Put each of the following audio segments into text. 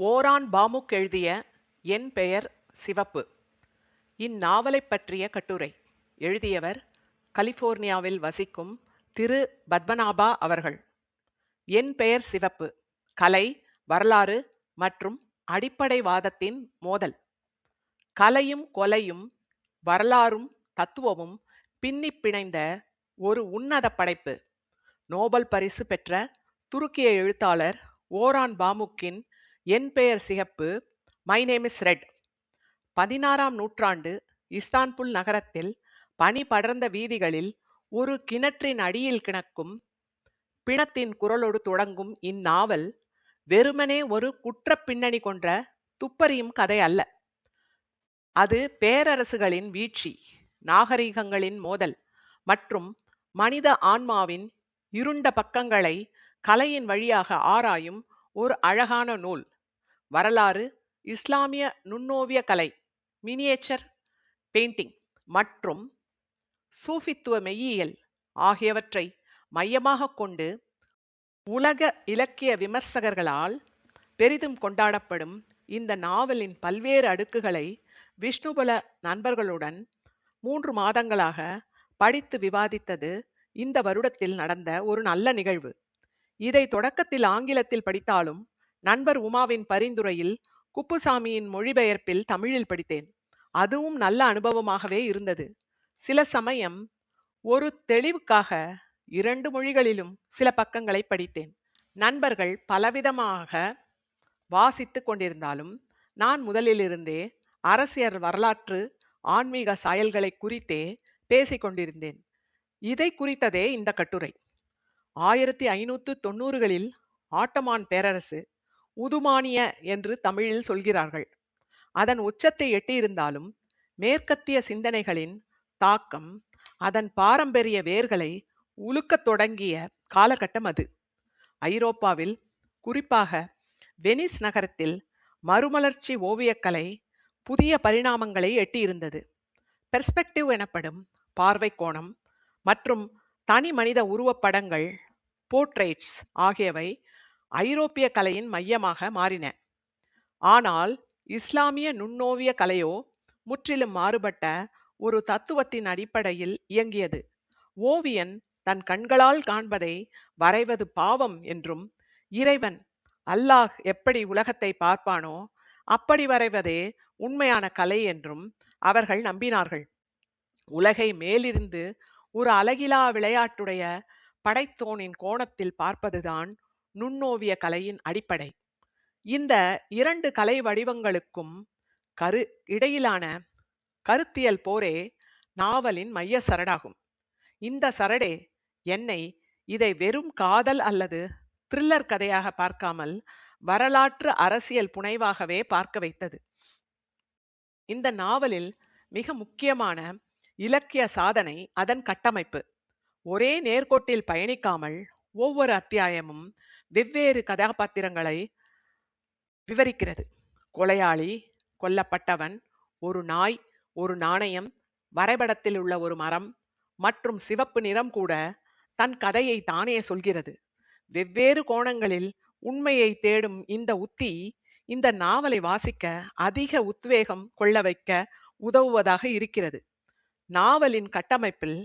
ஓரான் பாமுக் எழுதிய என் பெயர் சிவப்பு. இந்நாவலைப் பற்றிய கட்டுரை. எழுதியவர் கலிபோர்னியாவில் வசிக்கும் திரு பத்மநாபா அவர்கள். என் பெயர் சிவப்பு. கலை, வரலாறு மற்றும் அடிப்படைவாதத்தின் மோதல். கலையும் கொலையும் வரலாறும் தத்துவமும் பின்னிப் பிணைந்த ஒரு உன்னத படைப்பு. நோபல் பரிசு பெற்ற துருக்கிய எழுத்தாளர் ஓரான் பாமுக்கின் என் பெயர் சிகப்பு, மை நேம் இஸ் ரெட். 16ஆம் நூற்றாண்டு இஸ்தான்புல் நகரத்தில் பனி படர்ந்த வீதிகளில் ஒரு கிணற்றின் அடியில் கிடக்கும் பிணத்தின் குரலோடு தொடங்கும் இந்நாவல் வெறுமனே ஒரு குற்ற பின்னணி கொன்ற துப்பறியும் கதை அல்ல. அது பேரரசுகளின் வீழ்ச்சி, நாகரிகங்களின் மோதல் மற்றும் மனித ஆன்மாவின் இருண்ட பக்கங்களை கலையின் வழியாக ஆராயும் ஒரு அழகான நூல். வரலாறு, இஸ்லாமிய நுண்ணோவிய கலை, மினியேச்சர் பெயிண்டிங் மற்றும் சூஃபித்துவ மெய்யியல் ஆகியவற்றை மையமாக கொண்டு உலக இலக்கிய விமர்சகர்களால் பெரிதும் கொண்டாடப்படும் இந்த நாவலின் பல்வேறு அடுக்குகளை விஷ்ணுபுல நண்பர்களுடன் 3 மாதங்களாக படித்து விவாதித்தது இந்த வருடத்தில் நடந்த ஒரு நல்ல நிகழ்வு. இதை தொடக்கத்தில் ஆங்கிலத்தில் படித்தாலும் நண்பர் உமாவின் பரிந்துரையில் குப்புசாமியின் மொழிபெயர்ப்பில் தமிழில் படித்தேன். அதுவும் நல்ல அனுபவமாகவே இருந்தது. சில சமயம் ஒரு தெளிவுக்காக 2 மொழிகளிலும் சில பக்கங்களை படித்தேன். நண்பர்கள் பலவிதமாக வாசித்து கொண்டிருந்தாலும் நான் முதலிலிருந்தே அரசியல், வரலாற்று, ஆன்மீக சாயல்களை குறித்தே பேசிக் கொண்டிருந்தேன். இதை குறித்ததே இந்த கட்டுரை. 1590களில் ஆட்டமான் பேரரசு, உதுமானிய என்று தமிழில் சொல்கிறார்கள், அதன் உச்சத்தை எட்டியிருந்தாலும் மேற்கத்திய சிந்தனைகளின் தாக்கம் அதன் பாரம்பரிய வேர்களை உலுக்கத் தொடங்கிய காலகட்டம் அது. ஐரோப்பாவில், குறிப்பாக வெனிஸ் நகரத்தில் மறுமலர்ச்சி ஓவியக்கலை புதிய பரிணாமங்களை எட்டியிருந்தது. பெர்ஸ்பெக்டிவ் எனப்படும் பார்வை கோணம் மற்றும் தனி மனித உருவப்படங்கள், போர்ட்ரெய்ட்ஸ் ஆகியவை ஐரோப்பிய கலையின் மையமாக மாறின. ஆனால் இஸ்லாமிய நுண்ணோவிய கலையோ முற்றிலும் மாறுபட்ட ஒரு தத்துவத்தின் அடிப்படையில் இயங்கியது. ஓவியன் தன் கண்களால் காண்பதை வரைவது பாவம் என்றும், இறைவன் அல்லாஹ் எப்படி உலகத்தை பார்ப்பானோ அப்படி வரைவதே உண்மையான கலை என்றும் அவர்கள் நம்பினார்கள். உலகை மேலிருந்து ஒரு அழகிலா விளையாட்டுடைய படைத்தோனின் கோணத்தில் பார்ப்பதுதான் நுண்ணோவிய கலையின் அடிப்படை. இந்த 2 கலை வடிவங்களுக்கும் இடையிலான கருத்தியல் போரே நாவலின் மைய சரடாகும். இந்த சரடே என்னை இதை வெறும் காதல் அல்லது த்ரில்லர் கதையாக பார்க்காமல் வரலாற்று அரசியல் புனைவாகவே பார்க்க வைத்தது. இந்த நாவலில் மிக முக்கியமான இலக்கிய சாதனை அதன் கட்டமைப்பு. ஒரே நேர்கோட்டில் பயணிக்காமல் ஒவ்வொரு அத்தியாயமும் வெவ்வேறு கதாபாத்திரங்களை விவரிக்கிறது. கொலையாளி, கொல்லப்பட்டவன், ஒரு நாய், ஒரு நாணயம், வரைபடத்தில் உள்ள ஒரு மரம் மற்றும் சிவப்பு நிறம் கூட தன் கதையை தானே சொல்கிறது. வெவ்வேறு கோணங்களில் உண்மையை தேடும் இந்த உத்தி இந்த நாவலை வாசிக்க அதிக உத்வேகம் கொள்ள வைக்க உதவுவதாக இருக்கிறது. நாவலின் கட்டமைப்பில்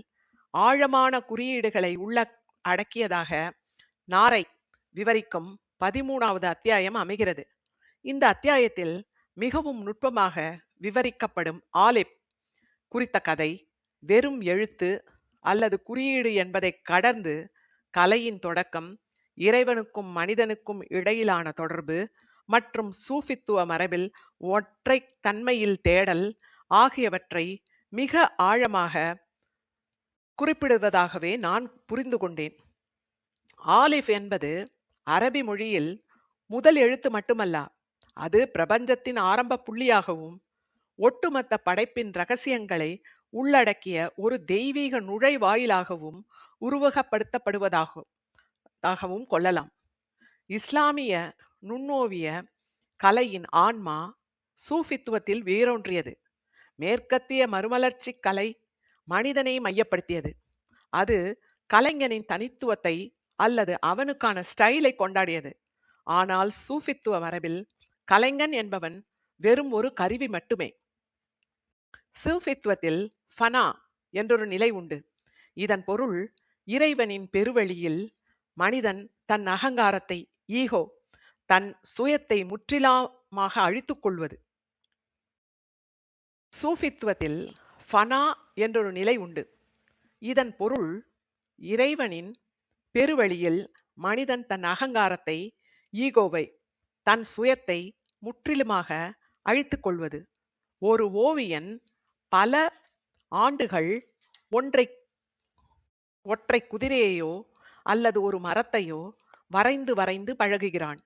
ஆழமான குறியீடுகளை உள்ள அடக்கியதாக நாரை விவரிக்கும் 13வது அத்தியாயம் அமைகிறது. இந்த அத்தியாயத்தில் மிகவும் நுட்பமாக விவரிக்கப்படும் ஆலிப் குறித்த கதை வெறும் எழுத்து அல்லது குறியீடு என்பதை கடந்து கலையின் தொடக்கம், இறைவனுக்கும் மனிதனுக்கும் இடையிலான தொடர்பு மற்றும் சூஃபித்துவ மரபில் ஒற்றை தன்மையில் தேடல் ஆகியவற்றை மிக ஆழமாக குறிப்பிடுவதாகவே நான் புரிந்து கொண்டேன். ஆலிஃப் என்பது அரபி மொழியில் முதல் எழுத்து மட்டுமல்ல, அது பிரபஞ்சத்தின் ஆரம்ப புள்ளியாகவும் ஒட்டுமொத்த படைப்பின் இரகசியங்களை உள்ளடக்கிய ஒரு தெய்வீக நுழைவாயிலாகவும் உருவகப்படுத்தப்படுவதாகவும் கொள்ளலாம். இஸ்லாமிய நுண்ணோவிய கலையின் ஆன்மா சூஃபித்துவத்தில் வேரூன்றியது. மேற்கத்திய மறுமலர்ச்சி கலை மனிதனை மையப்படுத்தியது. அது கலைஞனின் தனித்துவத்தை அல்லது அவனுக்கான ஸ்டைலை கொண்டாடியது. ஆனால் சூஃபித்துவ மரபில் கலைஞன் என்பவன் வெறும் ஒரு கருவி மட்டுமே. சூஃபித்துவத்தில் ஃபனா என்றொரு நிலை உண்டு. இதன் பொருள் இறைவனின் பெருவழியில் மனிதன் தன் அகங்காரத்தை, ஈகோ, தன் சுயத்தை முற்றிலுமாக அழித்துக் கொள்வது. சூஃபித்துவத்தில் ஃபனா என்றொரு நிலை உண்டு. இதன் பொருள் இறைவனின் பெருவழியில் மனிதன் தன் அகங்காரத்தை, ஈகோவை, தன் சுயத்தை முற்றிலுமாக அழித்துக் கொள்வது. ஒரு ஓவியன் பல ஆண்டுகள் ஒற்றை குதிரையையோ அல்லது ஒரு மரத்தையோ வரைந்து வரைந்து பழகுகிறான்.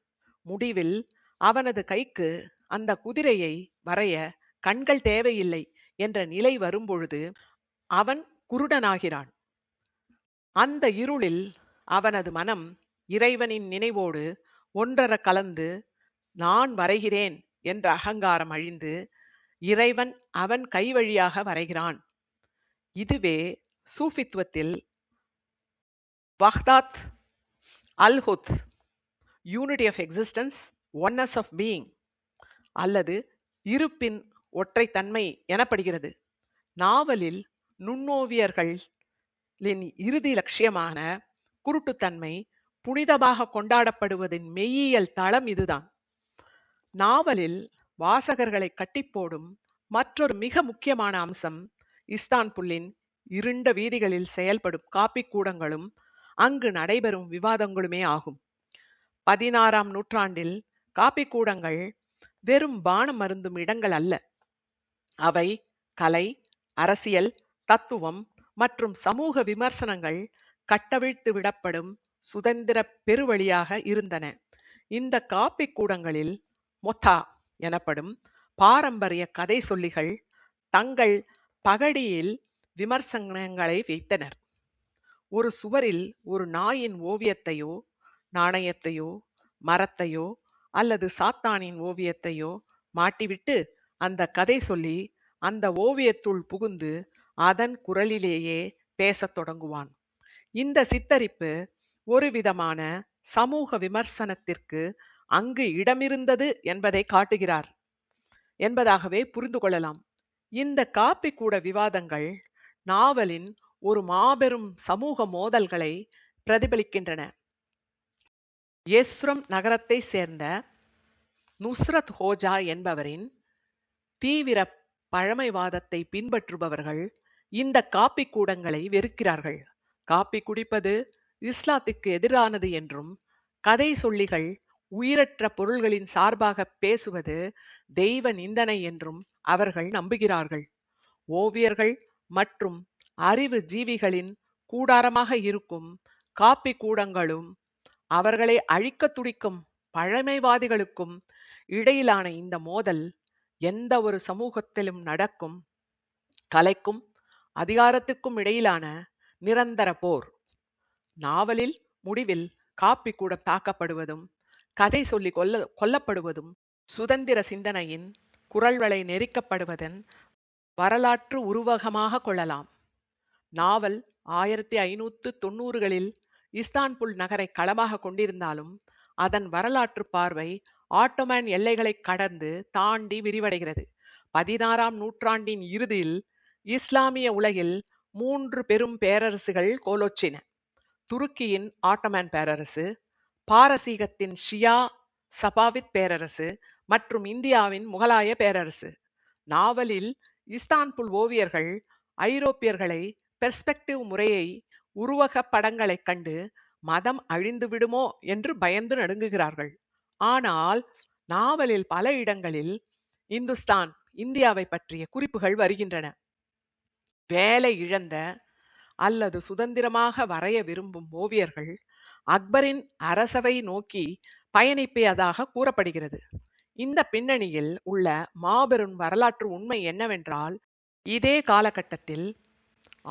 முடிவில் அவனது கைக்கு அந்த குதிரையை வரைய கண்கள் தேவையில்லை என்ற நிலை வரும்பொழுது அவன் குருடனாகிறான். அந்த இருளில் அவனது மனம் இறைவனின் நினைவோடு ஒன்றர கலந்து நான் வரைகிறேன் என்ற அகங்காரம் அழிந்து இறைவன் அவன் கை வழியாக வரைகிறான். இதுவே சூஃபித்துவத்தில் வஹ்தாத் அல்-ஹுத், unity of existence, oneness of being அல்லது இருப்பின் ஒற்றைத்தன்மை எனப்படுகிறது. நாவலில் நுண்ணோவியர்களின் இறுதி லட்சியமான குருட்டுத்தன்மை புனிதமாக கொண்டாடப்படுவதின் மெய்யியல் தளம் இதுதான். நாவலில் வாசகர்களை கட்டிப்போடும் மற்றொரு மிக முக்கியமான அம்சம் இஸ்தான்புல்லின் இருண்ட வீதிகளில் செயல்படும் காப்பி கூடங்களும் அங்கு நடைபெறும் விவாதங்களுமே ஆகும். 16ஆம் நூற்றாண்டில் காப்பி கூடங்கள் வெறும் பானம் அருந்தும் இடங்கள் அல்ல. அவை கலை, அரசியல், தத்துவம் மற்றும் சமூக விமர்சனங்கள் கட்டவிழ்த்து விடப்படும் சுதந்திர பெருவழியாக இருந்தன. இந்த காப்பி கூடங்களில் மொத்தா எனப்படும் பாரம்பரிய கதை சொல்லிகள் தங்கள் பகடியில் விமர்சனங்களை வைத்தனர். ஒரு சுவரில் ஒரு நாயின் ஓவியத்தையோ, நாணயத்தையோ, மரத்தையோ அல்லது சாத்தானின் ஓவியத்தையோ மாட்டிவிட்டு அந்த கதை சொல்லி அந்த ஓவியத்துள் புகுந்து அதன் குரலிலேயே பேசத் தொடங்குவான். இந்த சித்தரிப்பு ஒரு விதமான சமூக விமர்சனத்திற்கு அங்கு இடமிருந்தது என்பதை காட்டுகிறார் என்பதாகவே புரிந்து கொள்ளலாம். இந்த காப்பி கூட விவாதங்கள் நாவலின் ஒரு மாபெரும் சமூக மோதல்களை பிரதிபலிக்கின்றன. எஸ்ரம் நகரத்தை சேர்ந்த நுஸ்ரத் ஹோஜா என்பவரின் தீவிர பழமைவாதத்தை பின்பற்றுபவர்கள் இந்த காப்பி கூடங்களை வெறுக்கிறார்கள். காப்பி குடிப்பது இஸ்லாத்துக்கு எதிரானது என்றும், கதை சொல்லிகள் உயிரற்ற பொருள்களின் சார்பாக பேசுவது தெய்வ நிந்தனை என்றும் அவர்கள் நம்புகிறார்கள். ஓவியர்கள் மற்றும் அறிவு ஜீவிகளின் கூடாரமாக இருக்கும் காப்பி கூடங்களும் அவர்களை அழிக்க துடிக்கும் பழமைவாதிகளுக்கும் இடையிலான இந்த மோதல் எந்த ஒரு சமூகத்திலும் நடக்கும் கலைக்கும் அதிகாரத்துக்கும் இடையிலான நிரந்தர போர். நாவலில் முடிவில் காப்பி கூட தாக்கப்படுவதும் கதை சொல்லி கொல்லப்படுவதும் சுதந்திர சிந்தனையின் குரல்வளை நெரிக்கப்படுவதன் வரலாற்று உருவகமாக கொள்ளலாம். நாவல் 1590களில் இஸ்தான்புல் நகரை களமாக கொண்டிருந்தாலும் அதன் வரலாற்று பார்வை ஆட்டோமன் எல்லைகளை கடந்து தாண்டி விரிவடைகிறது. 16ஆம் நூற்றாண்டின் இறுதியில் இஸ்லாமிய உலகில் 3 பெரும் பேரரசுகள் கோலோச்சின. துருக்கியின் ஆட்டோமன் பேரரசு, பாரசீகத்தின் ஷியா சபாவித் பேரரசு மற்றும் இந்தியாவின் முகலாய பேரரசு. நாவலில் இஸ்தான்புல் ஓவியர்கள் ஐரோப்பியர்களை பெர்ஸ்பெக்டிவ் முறையை உருவக படங்களை கண்டு மதம் அழிந்து விடுமோ என்று பயந்து நடுங்குகிறார்கள். ஆனால் நாவலில் பல இடங்களில் இந்துஸ்தான், இந்தியாவை பற்றிய குறிப்புகள் வருகின்றன. வேலை இழந்த அல்லது சுதந்திரமாக வரைய விரும்பும் ஓவியர்கள் அக்பரின் அரசவை நோக்கி பயணிப்பதாக கூறப்படுகிறது. இந்த பின்னணியில் உள்ள மாபெரும் வரலாற்று உண்மை என்னவென்றால், இதே காலகட்டத்தில்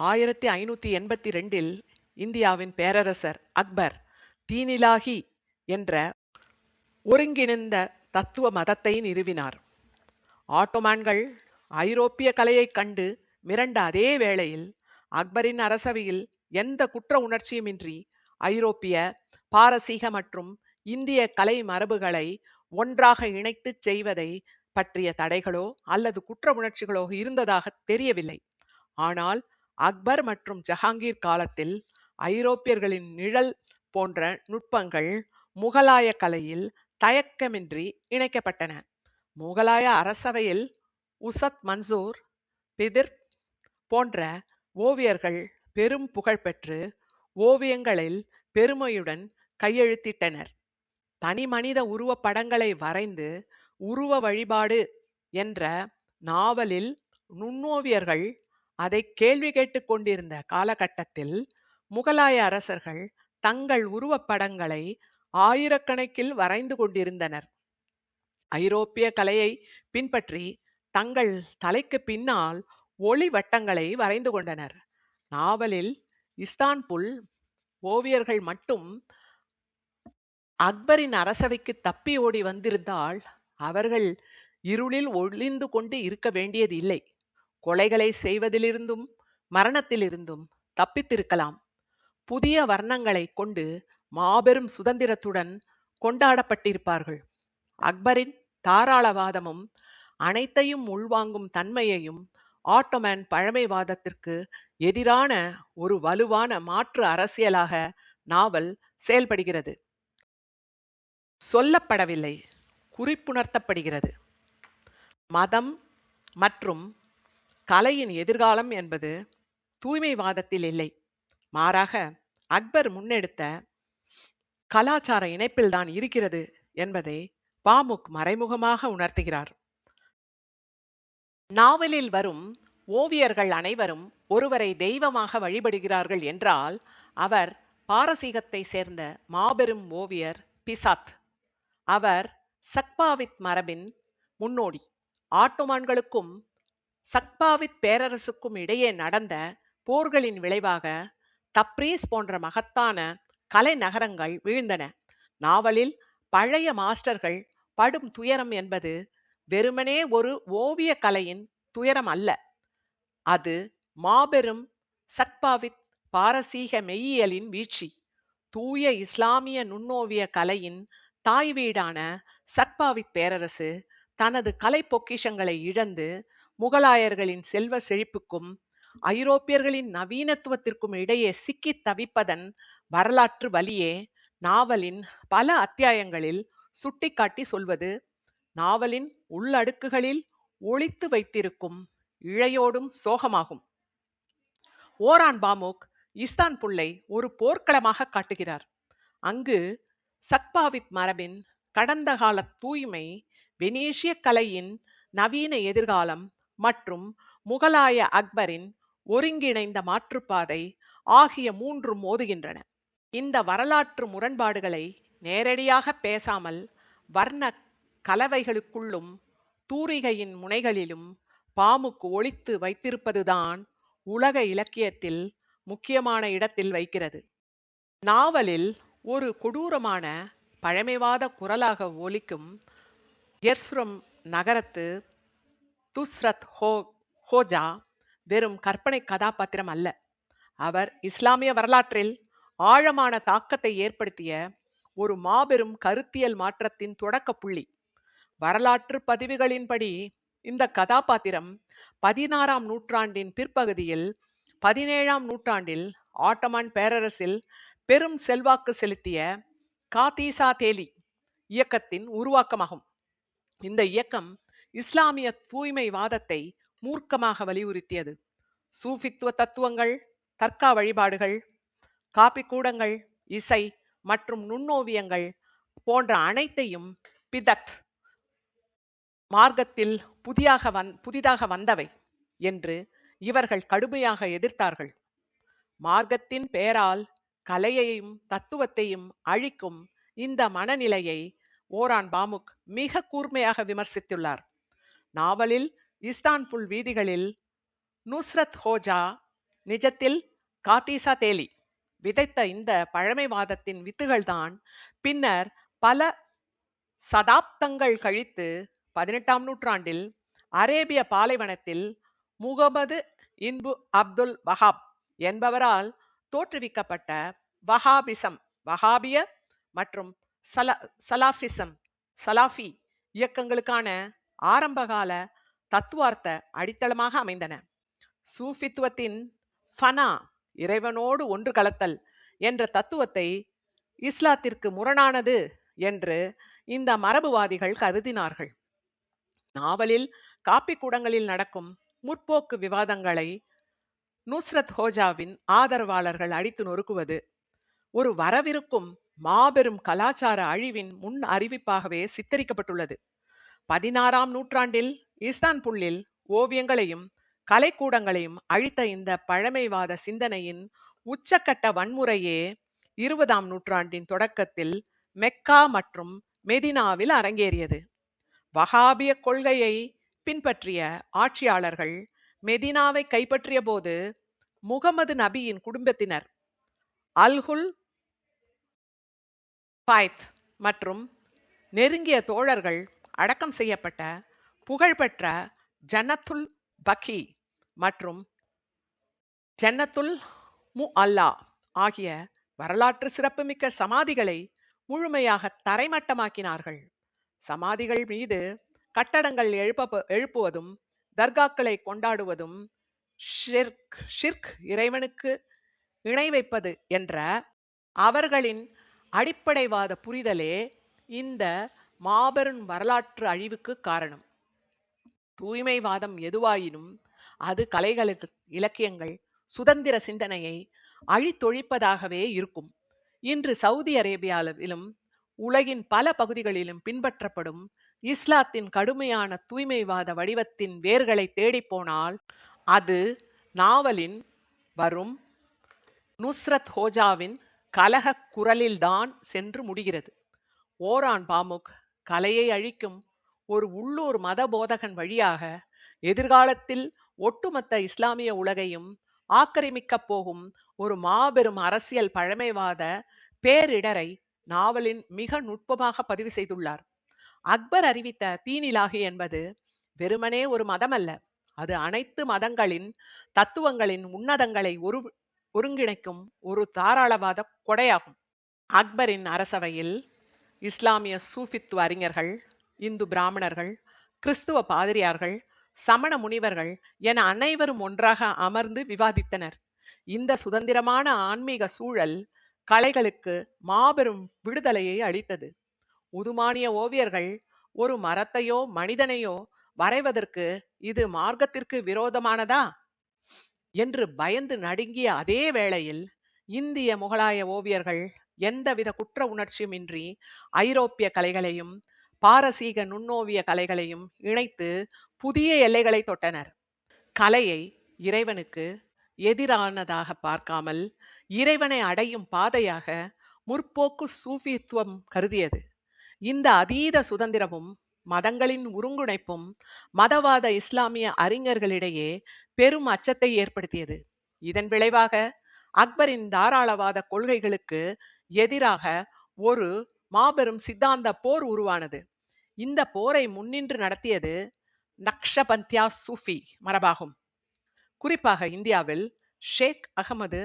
1582இல் இந்தியாவின் பேரரசர் அக்பர் தீனிலாகி என்ற ஒருங்கிணைந்த தத்துவ மதத்தை நிறுவினார். ஆட்டோமான்கள் ஐரோப்பிய கலையை கண்டு மிரண்ட அதே வேளையில் அக்பரின் அரசவையில் எந்த குற்ற உணர்ச்சியுமின்றி ஐரோப்பிய, பாரசீக மற்றும் இந்திய கலை மரபுகளை ஒன்றாக இணைத்துச் செய்வதை பற்றிய தடைகளோ அல்லது குற்ற உணர்ச்சிகளோ இருந்ததாக தெரியவில்லை. ஆனால் அக்பர் மற்றும் ஜஹாங்கீர் காலத்தில் ஐரோப்பியர்களின் நிழல் போன்ற நுட்பங்கள் முகலாய கலையில் தயக்கமின்றி இணைக்கப்பட்டன. முகலாய அரசவையில் உசத் மன்சூர், பிதிர் போன்ற ஓவியர்கள் பெரும் புகழ் பெற்று ஓவியங்களில் பெருமையுடன் கையெழுத்திட்டனர். தனி மனித உருவப் படங்களை வரைந்து உருவ வழிபாடு என்ற நாவலில் நுண்ணோவியர்கள் அதை கேள்வி கேட்டுக் கொண்டிருந்த காலகட்டத்தில் முகலாய அரசர்கள் தங்கள் உருவப் படங்களை ஆயிரக்கணக்கில் வரைந்து கொண்டிருந்தனர். ஐரோப்பிய கலையை பின்பற்றி தங்கள் தலைக்கு பின்னால் ஒளி வட்டங்களை வரைந்து கொண்டனர். நாவலில் இஸ்தான்புல் ஓவியர்கள் மட்டும் அக்பரின் அரசவைக்கு தப்பி ஓடி வந்திருந்தால் அவர்கள் இருளில் ஒளிந்து கொண்டு இருக்க வேண்டியது இல்லை. கொலைகளை செய்வதிலிருந்தும் மரணத்திலிருந்தும் தப்பித்திருக்கலாம். புதிய வர்ணங்களை கொண்டு மாபெரும் சுதந்திரத்துடன் கொண்டாடப்பட்டிருப்பார்கள். அக்பரின் தாராளவாதமும் அனைத்தையும் உள்வாங்கும் தன்மையையும் ஆட்டோமன் பழமைவாதத்திற்கு எதிரான ஒரு வலுவான மாற்று அரசியலாக நாவல் செயல்படுகிறது. சொல்லப்படவில்லை, குறிப்புணர்த்தப்படுகிறது. மதம் மற்றும் கலையின் எதிர்காலம் என்பது தூய்மைவாதத்தில் இல்லை, மாறாக அக்பர் முன்னெடுத்த கலாச்சார இணைப்பில்தான் இருக்கிறது என்பதை பாமுக் மறைமுகமாக உணர்த்துகிறார். நாவலில் வரும் ஓவியர்கள் அனைவரும் ஒருவரை தெய்வமாக வழிபடுகிறார்கள் என்றால் அவர் பாரசீகத்தை சேர்ந்த மாபெரும் ஓவியர் பிசாத். அவர் சக்பாவித் மரபின் முன்னோடி. ஆட்டோமான்களுக்கும் சக்பாவித் பேரரசுக்கும் இடையே நடந்த போர்களின் விளைவாக தப்ரீஸ் போன்ற மகத்தான கலை நகரங்கள் வீழ்ந்தன. நாவலில் பழைய மாஸ்டர்கள் படும் துயரம் என்பது வெறுமனே ஒரு ஓவிய கலையின் துயரம் அல்ல, அது மாபெரும் சக்பாவித் பாரசீக மெய்யியலின் வீழ்ச்சி. தூய இஸ்லாமிய நுண்ணோவிய கலையின் தாய் வீடான சக்பாவித் பேரரசு தனது கலை பொக்கிஷங்களை இழந்து முகலாயர்களின் செல்வ செழிப்புக்கும் ஐரோப்பியர்களின் நவீனத்துவத்திற்கும் இடையே சிக்கி தவிப்பதன் வரலாற்று வலியே நாவலின் பல அத்தியாயங்களில் சுட்டிக்காட்டி சொல்வது நாவலின் உள்ளடுக்குகளில் ஒளித்து வைத்திருக்கும் இழையோடும் சோகமாகும். ஓரான் பாமுக் இஸ்தான்புல்லை ஒரு போர்க்களமாக காட்டுகிறார். அங்கு சக்பாவித் மரபின் கடந்த கால தூய்மை, வெனீசிய கலையின் நவீன எதிர்காலம் மற்றும் முகலாய அக்பரின் ஒருங்கிணைந்த மாற்றுப்பாதை ஆகிய மூன்று மோதுகின்றன. இந்த வரலாற்று முரண்பாடுகளை நேரடியாக பேசாமல் வர்ண கலவைகளுக்குள்ளும் தூரிகையின் முனைகளிலும் பாமுக்கு ஒளித்து வைத்திருப்பதுதான் உலக இலக்கியத்தில் முக்கியமான இடத்தில் வைக்கிறது. நாவலில் ஒரு கொடூரமான பழமைவாத குரலாக ஒலிக்கும் எர்சுரம் நகரத்து துஸ்ரத் ஹோஜா வெறும் கற்பனை கதாபாத்திரம் அல்ல. அவர் இஸ்லாமிய வரலாற்றில் ஆழமான தாக்கத்தை ஏற்படுத்திய ஒரு மாபெரும் கருத்தியல் மாற்றத்தின் தொடக்க புள்ளி. வரலாற்று பதிவுகளின்படி இந்த கதாபாத்திரம் 16ஆம் நூற்றாண்டின் பிற்பகுதியில் 17ஆம் நூற்றாண்டில் ஆட்டோமன் பேரரசில் பெரும் செல்வாக்கு செலுத்திய காத்தீசா தேலி இயக்கத்தின் உருவாக்கமாகும். இந்த இயக்கம் இஸ்லாமிய தூய்மைவாதத்தை மூர்க்கமாக வலியுறுத்தியது. சூஃபித்துவ தத்துவங்கள், தர்கா வழிபாடுகள், காப்பிக்கூடங்கள், இசை மற்றும் நுண்ணோவியங்கள் போன்ற அனைத்தையும் பிதத் மார்க்கத்தில் புதிதாக வந்தவை என்று இவர்கள் கடுமையாக எதிர்த்தார்கள். மார்க்கத்தின் பெயரால் கலையையும் தத்துவத்தையும் அழிக்கும் இந்த மனநிலையை ஓரான் பாமுக் மிக கூர்மையாக விமர்சித்துள்ளார். நாவலில் இஸ்தான்புல் வீதிகளில் நுஸ்ரத் ஹோஜா நிஜத்தில் காத்தீசா தேலி விதைத்த இந்த பழமைவாதத்தின் வித்துகள்தான் பின்னர் பல சதாப்தங்கள் கழித்து 18ஆம் நூற்றாண்டில் அரேபிய பாலைவனத்தில் முகமது இன்பு அப்துல் வஹாப் என்பவரால் தோற்றுவிக்கப்பட்ட வஹாபிசம், வஹாபிய மற்றும் சலாஃபிசம், சலாஃபி இயக்கங்களுக்கான ஆரம்பகால தத்துவார்த்த அடித்தளமாக அமைந்தன. சூஃபித்துவத்தின் ஃபனா, இறைவனோடு ஒன்று கலத்தல் என்ற தத்துவத்தை இஸ்லாத்திற்கு முரணானது என்று இந்த மரபுவாதிகள் கருதினார்கள். நாவலில் காப்பி கூடங்களில் நடக்கும் முற்போக்கு விவாதங்களை நுஸ்ரத் ஹோஜாவின் ஆதரவாளர்கள் அடித்து நொறுக்குவது ஒரு வரவிருக்கும் மாபெரும் கலாச்சார அழிவின் முன் அறிவிப்பாகவே சித்தரிக்கப்பட்டுள்ளது. 16ஆம் நூற்றாண்டில் இஸ்தான்புல்லில் ஓவியங்களையும் கலைக்கூடங்களையும் அழித்த இந்த பழமைவாத சிந்தனையின் உச்சக்கட்ட வன்முறையே 20ஆம் நூற்றாண்டின் தொடக்கத்தில் மெக்கா மற்றும் மெதினாவில் அரங்கேறியது. வஹாபிய கொள்கையை பின்பற்றிய ஆட்சியாளர்கள் மெதினாவை கைப்பற்றிய போது முகமது நபியின் குடும்பத்தினர் அல்குல் பாய்த் மற்றும் நெருங்கிய தோழர்கள் அடக்கம் செய்யப்பட்ட புகழ்பெற்ற ஜன்னத்துல் பக்கி மற்றும் ஜன்னத்துல் முஅல்லா ஆகிய வரலாற்று சிறப்புமிக்க சமாதிகளை முழுமையாக தரைமட்டமாக்கினார்கள். சமாதிகள் மீது கட்டடங்கள் எழுப்புவதும் தர்காக்களை கொண்டாடுவதும் ஷிர்க், இறைவனுக்கு இணை வைப்பது என்ற அவர்களின் அடிப்படைவாத புரிதலே இந்த மாபெரும் வரலாற்று அழிவுக்கு காரணம். தூய்மைவாதம் எதுவாயினும் அது கலைகளுக்கு, இலக்கியங்கள், சுதந்திர சிந்தனையை அழித்தொழிப்பதாகவே இருக்கும். இன்று சவுதி அரேபியாவிலும் உலகின் பல பகுதிகளிலும் பின்பற்றப்படும் இஸ்லாத்தின் கடுமையான தூய்மைவாத வடிவத்தின் வேர்களை தேடிப்போனால் அது நாவலின் வரும் நுஸ்ரத் ஹோஜாவின் கலக குரலில்தான் சென்று முடிகிறது. ஓரான் பாமுக் கலையை அழிக்கும் ஒரு உள்ளூர் மத போதகன் வழியாக எதிர்காலத்தில் ஒட்டுமொத்த இஸ்லாமிய உலகையும் ஆக்கிரமிக்கப் போகும் ஒரு மாபெரும் அரசியல் பழமைவாத பேரிடரை நாவலின் மிக நுட்பமாக பதிவு செய்துள்ளார். அக்பர் அறிவித்த தீனிலாகி என்பது வெறுமனே ஒரு மதம் அல்ல, அது அனைத்து மதங்களின் தத்துவங்களின் உன்னதங்களை ஒருங்கிணைக்கும் ஒரு தாராளவாத கொடையாகும். அக்பரின் அரசவையில் இஸ்லாமிய சூஃபித்துவ அறிஞர்கள், இந்து பிராமணர்கள், கிறிஸ்துவ பாதிரியார்கள், சமண முனிவர்கள் என அனைவரும் ஒன்றாக அமர்ந்து விவாதித்தனர். இந்த சுதந்திரமான ஆன்மீக சூழல் கலைகளுக்கு மாபெரும் விடுதலையை அளித்தது. உதுமானிய ஓவியர்கள் ஒரு மரத்தையோ மனிதனையோ வரைவதற்கு இது மார்க்கத்திற்கு விரோதமானதா என்று பயந்து நடுங்கிய அதே வேளையில் இந்திய முகலாய ஓவியர்கள் எந்தவித குற்ற உணர்ச்சியும் இன்றி ஐரோப்பிய கலைகளையும் பாரசீக நுண்ணோவிய கலைகளையும் இணைத்து புதிய எல்லைகளை தொட்டனர். கலையை இறைவனுக்கு எதிரானதாக பார்க்காமல் இறைவனை அடையும் பாதையாக முற்போக்கு சூஃபித்துவம் கருதியது. இந்த அதீத சுதந்திரமும் மதங்களின் ஒருங்கிணைப்பும் மதவாத இஸ்லாமிய அறிஞர்களிடையே பெரும் அச்சத்தை ஏற்படுத்தியது. இதன் விளைவாக அக்பரின் தாராளவாத கொள்கைகளுக்கு எதிராக ஒரு மாபெரும் சித்தாந்த போர் உருவானது. இந்த போரை முன்னின்று நடத்தியது நக்ஷபந்தியா சூஃபி மரபாகும். குறிப்பாக இந்தியாவில் ஷேக் அகமது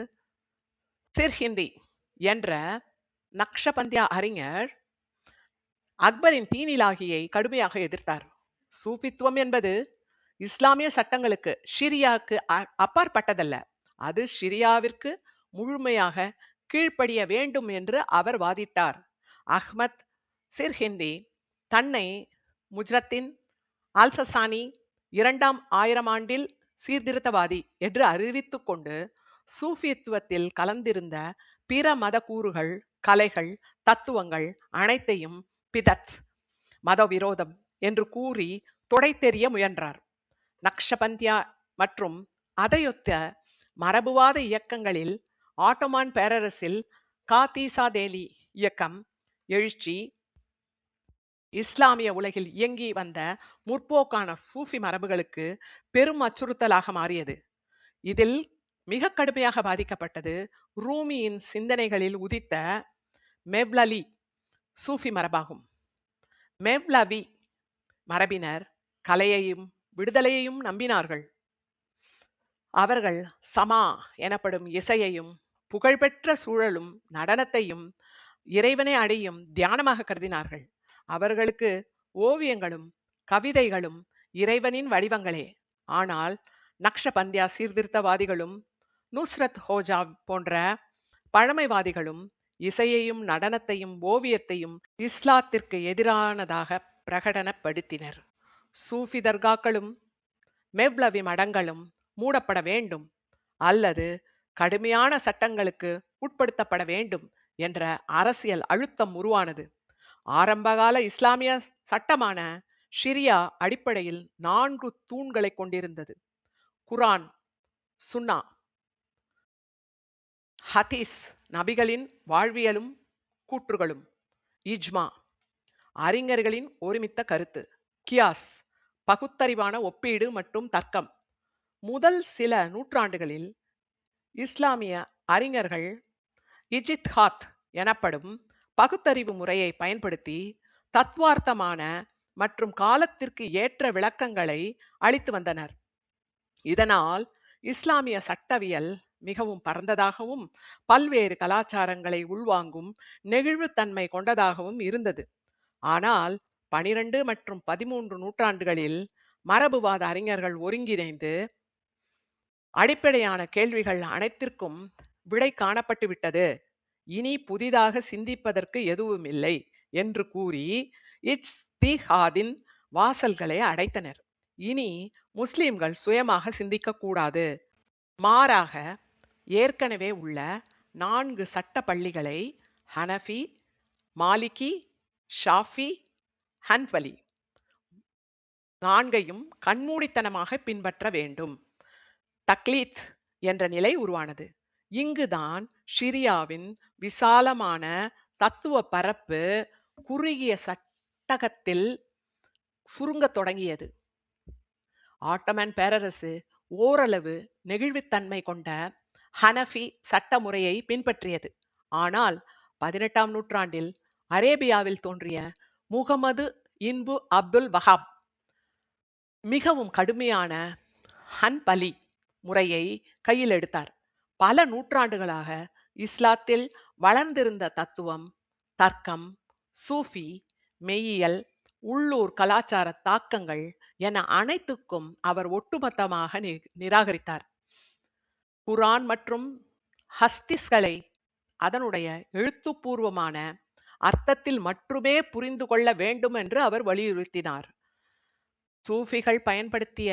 சிர்ஹிந்தி என்ற நக்ஷபந்தியா அறிஞர் அக்பரின் தீனிலாகியை கடுமையாக எதிர்த்தார். சூஃபித்துவம் என்பது இஸ்லாமிய சட்டங்களுக்கு, ஷிரியாவுக்கு அப்பாற்பட்டதல்ல, அது ஷிரியாவிற்கு முழுமையாக கீழ்ப்படிய வேண்டும் என்று அவர் வாதிட்டார். அஹ்மத் சிர்ஹிந்தி தன்னை முஜ்ரத்தின் அல்ஃபசானி 2ஆம் ஆயிரமாண்டில் சீர்திருத்தவாதி என்று அறிவித்துக் கொண்டு சூஃபித்துவத்தில் கலந்திருந்த பிற மத கூறுகள், கலைகள், தத்துவங்கள் அனைத்தையும் பிதத், மதவிரோதம் என்று கூறி தொடைத்தெறிய முயன்றார். நக்ஷபந்தியா மற்றும் அதையொத்த மரபுவாத இயக்கங்களில் ஆட்டோமான் பேரரசில் காத்தீசாதேலி இயக்கம் எழுச்சி இஸ்லாமிய உலகில் இயங்கி வந்த முற்போக்கான சூஃபி மரபுகளுக்கு பெரும் அச்சுறுத்தலாக மாறியது. இதில் மிக கடுமையாக பாதிக்கப்பட்டது ரூமியின் சிந்தனைகளில் உதித்த மெவ்லவி சூஃபி மரபாகும். மெவ்லவி மரபினர் கலையையும் விடுதலையையும் நம்பினார்கள். அவர்கள் சமா எனப்படும் இசையையும் புகழ்பெற்ற சூழலும் நடனத்தையும் இறைவனை அடையும் தியானமாக கருதினார்கள். அவர்களுக்கு ஓவியங்களும் கவிதைகளும் இறைவனின் வடிவங்களே. ஆனால் நக்ஷபந்தியா சீர்திருத்தவாதிகளும் நுஸ்ரத் ஹோஜா போன்ற பழமைவாதிகளும் இசையையும் நடனத்தையும் ஓவியத்தையும் இஸ்லாத்திற்கு எதிரானதாக பிரகடனப்படுத்தினர். சூஃபி தர்காக்களும் மெவ்லவி மடங்களும் மூடப்பட வேண்டும் அல்லது கடுமையான சட்டங்களுக்கு உட்படுத்தப்பட வேண்டும் என்ற அரசியல் அழுத்தம் உருவானது. ஆரம்பகால இஸ்லாமிய சட்டமான ஷிரியா அடிப்படையில் 4 தூண்களை கொண்டிருந்தது. குரான், சுன்னா, ஹதீஸ் நபிகளின் வாழ்வியலும் கூற்றுகளும், இஜ்மா அறிஞர்களின் ஒருமித்த கருத்து, கியாஸ் பகுத்தறிவான ஒப்பீடு மற்றும் தர்க்கம். முதல் சில நூற்றாண்டுகளில் இஸ்லாமிய அறிஞர்கள் இஜித்ஹாத் எனப்படும் பகுத்தறிவு முறையை பயன்படுத்தி தத்துவார்த்தமான மற்றும் காலத்திற்கு ஏற்ற விளக்கங்களை அளித்து வந்தனர். இதனால் இஸ்லாமிய சட்டவியல் மிகவும் பரந்ததாகவும் பல்வேறு கலாச்சாரங்களை உள்வாங்கும் நெகிழ்வுத்தன்மை கொண்டதாகவும் இருந்தது. ஆனால் 12 மற்றும் 13 நூற்றாண்டுகளில் மரபுவாத அறிஞர்கள் ஒருங்கிணைந்து அடிப்படையான கேள்விகள் அனைத்திற்கும் விடை காணப்பட்டு விட்டது, இனி புதிதாக சிந்திப்பதற்கு எதுவும் இல்லை என்று கூறி இஜ்திஹாதின் வாசல்களை அடைத்தனர். இனி முஸ்லிம்கள் சுயமாக சிந்திக்க கூடாது, மாறாக ஏற்கனவே உள்ள 4 சட்ட பள்ளிகளை ஹனஃபி, மாலிகி, ஷாஃபி, ஹன்ஃபலி 4ஐயும் கண்மூடித்தனமாக பின்பற்ற வேண்டும். தக்லீத் என்ற நிலை உருவானது. இங்குதான் ஷிரியாவின் விசாலமான தத்துவ பரப்பு குறுகிய சட்டகத்தில் சுருங்கத் தொடங்கியது. ஆட்டோமன் பேரரசு ஓரளவு நெகிழ்வுத்தன்மை கொண்ட ஹனஃபி சட்ட முறையை பின்பற்றியது. ஆனால் 18ஆம் நூற்றாண்டில் அரேபியாவில் தோன்றிய முகமது இன்பு அப்துல் வஹாப் மிகவும் கடுமையான ஹன்பலி முறையை கையில் எடுத்தார். பல நூற்றாண்டுகளாக இஸ்லாத்தில் வளர்ந்திருந்த தத்துவம், தர்க்கம், சூஃபி, மெய்யியல், உள்ளூர் கலாச்சார தாக்கங்கள் என அனைத்துக்கும் அவர் ஒட்டுமொத்தமாக நிராகரித்தார். குரான் மற்றும் ஹஸ்திஸ்களை அதனுடைய எழுத்துப்பூர்வமான அர்த்தத்தில் மட்டுமே புரிந்து கொள்ள வேண்டும் என்று அவர் வலியுறுத்தினார். சூஃபிகள் பயன்படுத்திய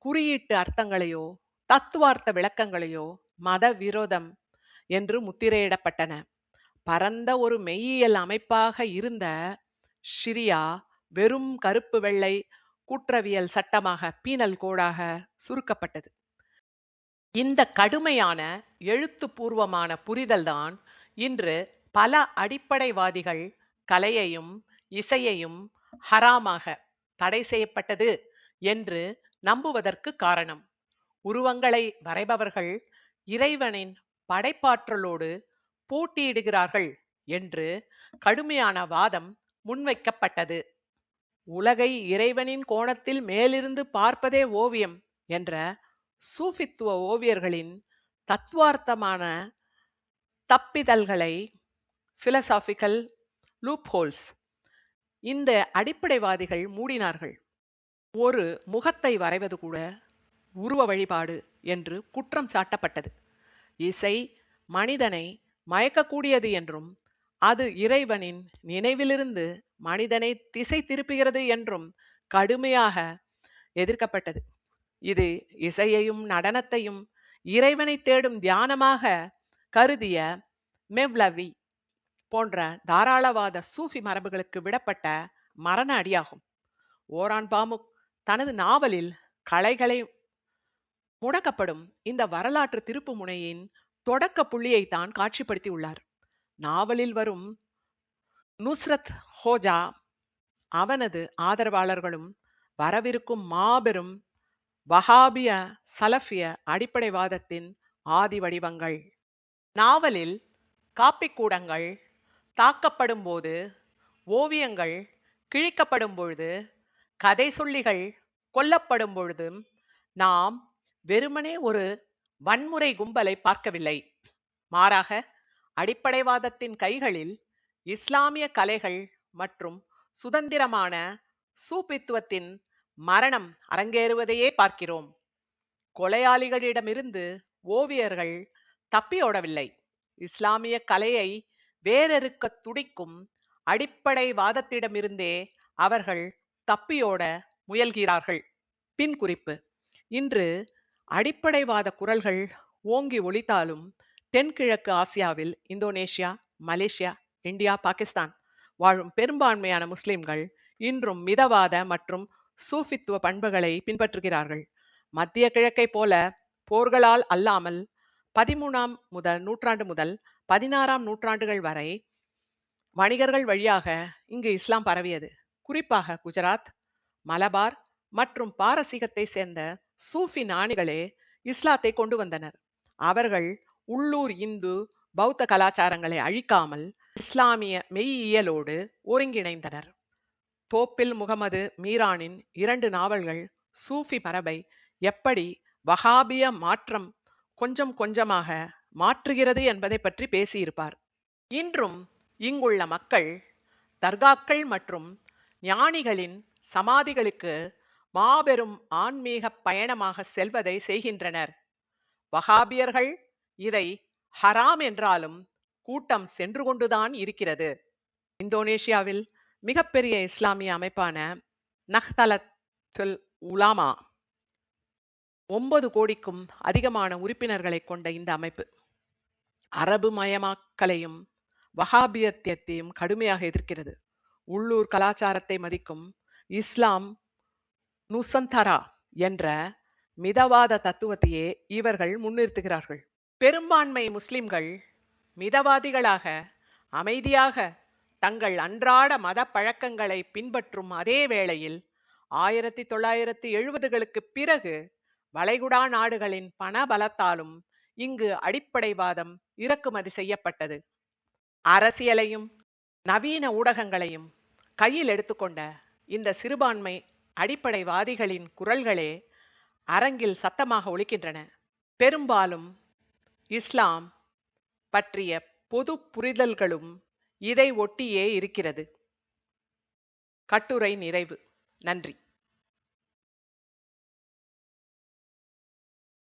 குறியீட்டு அர்த்தங்களையோ தத்துவார்த்த விளக்கங்களையோ மத விரோதம் என்று முத்திரையிடப்பட்டன. பரந்த ஒரு மெய்யியல் அமைப்பாக இருந்த ஷிரியா வெறும் கருப்பு வெள்ளை குற்றவியல் சட்டமாக பீனல் கோடாக சுருக்கப்பட்டது. இந்த கடுமையான எழுத்துப்பூர்வமான புரிதல்தான் இன்று பல அடிப்படைவாதிகள் கலையையும் இசையையும் ஹராமாக தடை செய்யப்பட்டது என்று நம்புவதற்கு காரணம். உருவங்களை வரைபவர்கள் இறைவனின் படைப்பாற்றலோடு போட்டியிடுகிறார்கள் என்று கடுமையான வாதம் முன்வைக்கப்பட்டது. உலகை இறைவனின் கோணத்தில் மேலிருந்து பார்ப்பதே ஓவியம் என்ற சூஃபித்துவ ஓவியர்களின் தத்துவார்த்தமான தப்பிதழ்களை, பிலசாபிக்கல் லூப்ஹோல்ஸ், இந்த அடிப்படைவாதிகள் மூடினார்கள். ஒரு முகத்தை வரைவது கூட உருவ வழிபாடு என்று குற்றம் சாட்டப்பட்டது. இசை மனிதனை மயக்கக்கூடியது என்றும் அது இறைவனின் நினைவிலிருந்து மனிதனை திசை திருப்புகிறது என்றும் கடுமையாக எதிர்க்கப்பட்டது. இது இசையையும் நடனத்தையும் இறைவனை தேடும் தியானமாக கருதிய மெவ்லவி போன்ற தாராளவாத சூஃபி மரபுகளுக்கு விடப்பட்ட மரண அடியாகும். ஓரான் பாமுக் தனது நாவலில் கலைகளை முடக்கப்படும் இந்த வரலாற்று திருப்பு முனையின் தொடக்க புள்ளியைத்தான் காட்சிப்படுத்தி உள்ளார். நாவலில் வரும் நுஸ்ரத் ஹோஜா அவனது ஆதரவாளர்களும் வரவிருக்கும் மாபெரும் வஹாபிய சலஃபிய அடிப்படைவாதத்தின் ஆதி வடிவங்கள். நாவலில் காப்பிக்கூடங்கள் தாக்கப்படும் போது, ஓவியங்கள் கிழிக்கப்படும் பொழுது, கதை சொல்லிகள் கொல்லப்படும் பொழுதும் நாம் வெறுமனே ஒரு வன்முறை கும்பலை பார்க்கவில்லை. மாறாக அடிப்படைவாதத்தின் கைகளில் இஸ்லாமிய கலைகள் மற்றும் சுதந்திரமான சூபித்துவத்தின் மரணம் அரங்கேறுவதையே பார்க்கிறோம். கொலையாளிகளிடமிருந்து ஓவியர்கள் தப்பியோடவில்லை. இஸ்லாமிய கலையை வேரறுக்க துடிக்கும் அடிப்படைவாதத்திடமிருந்தே அவர்கள் தப்பியோட முயல்கிறார்கள். பின் குறிப்பு: இன்று அடிப்படைவாத குரல்கள் ஓங்கி ஒலித்தாலும் தென்கிழக்கு ஆசியாவில் இந்தோனேஷியா, மலேசியா, இந்தியா, பாகிஸ்தான் வாழும் பெரும்பான்மையான முஸ்லிம்கள் இன்றும் மிதவாத மற்றும் சூஃபித்துவ பண்புகளை பின்பற்றுகிறார்கள். மத்திய கிழக்கை போல போர்களால் அல்லாமல் 13ஆம் நூற்றாண்டு முதல் 16ஆம் நூற்றாண்டுகள் வரை வணிகர்கள் வழியாக இங்கு இஸ்லாம் பரவியது. குறிப்பாக குஜராத், மலபார் மற்றும் பாரசீகத்தை சேர்ந்த சூஃபி ஞானிகளே இஸ்லாத்தை கொண்டு வந்தனர். அவர்கள் உள்ளூர் இந்து பௌத்த கலாச்சாரங்களை அழிக்காமல் இஸ்லாமிய மெய்யியலோடு ஒருங்கிணைந்தனர். தோப்பில் முகமது மீரானின் 2 நாவல்கள் சூஃபி மரபை எப்படி வஹாபிய மாற்றம் கொஞ்சம் கொஞ்சமாக மாற்றுகிறது என்பதை பற்றி பேசியிருப்பார். இன்றும் இங்குள்ள மக்கள் தர்காக்கள் மற்றும் ஞானிகளின் சமாதிகளுக்கு மாபெரும் ஆன்மீக பயணமாக செல்வதை செய்கின்றனர். வஹாபியர்கள் இதை ஹராம் என்றாலும் கூட்டம் சென்று கொண்டுதான் இருக்கிறது. இந்தோனேஷியாவில் மிகப்பெரிய இஸ்லாமிய அமைப்பான நஹ்தலத்துல் உலாமா 9 கோடிக்கும் அதிகமான உறுப்பினர்களை கொண்ட இந்த அமைப்பு அரபு மயமாக்கலையும் வஹாபியத்தையும் கடுமையாக எதிர்க்கிறது. உள்ளூர் கலாச்சாரத்தை மதிக்கும் இஸ்லாம் நுசந்தரா என்ற மிதவாத தத்துவத்தையே இவர்கள் முன்னிறுத்துகிறார்கள். பெரும்பான்மை முஸ்லிம்கள் மிதவாதிகளாக அமைதியாக தங்கள் அன்றாட மத பழக்கங்களை பின்பற்றும் அதே வேளையில் 1970களுக்கு பிறகு வளைகுடா நாடுகளின் பண பலத்தாலும் இங்கு அடிப்படைவாதம் இறக்குமதி செய்யப்பட்டது. அரசியலையும் நவீன ஊடகங்களையும் கையில் எடுத்துக்கொண்ட இந்த சிறுபான்மை அடிப்படைவாதிகளின் குரல்களே அரங்கில் சத்தமாக ஒலிக்கின்றன. பெரும்பாலும் இஸ்லாம் பற்றிய பொது புரிதல்களும் இதை ஒட்டியே இருக்கிறது. கட்டுரை நிறைவு. நன்றி.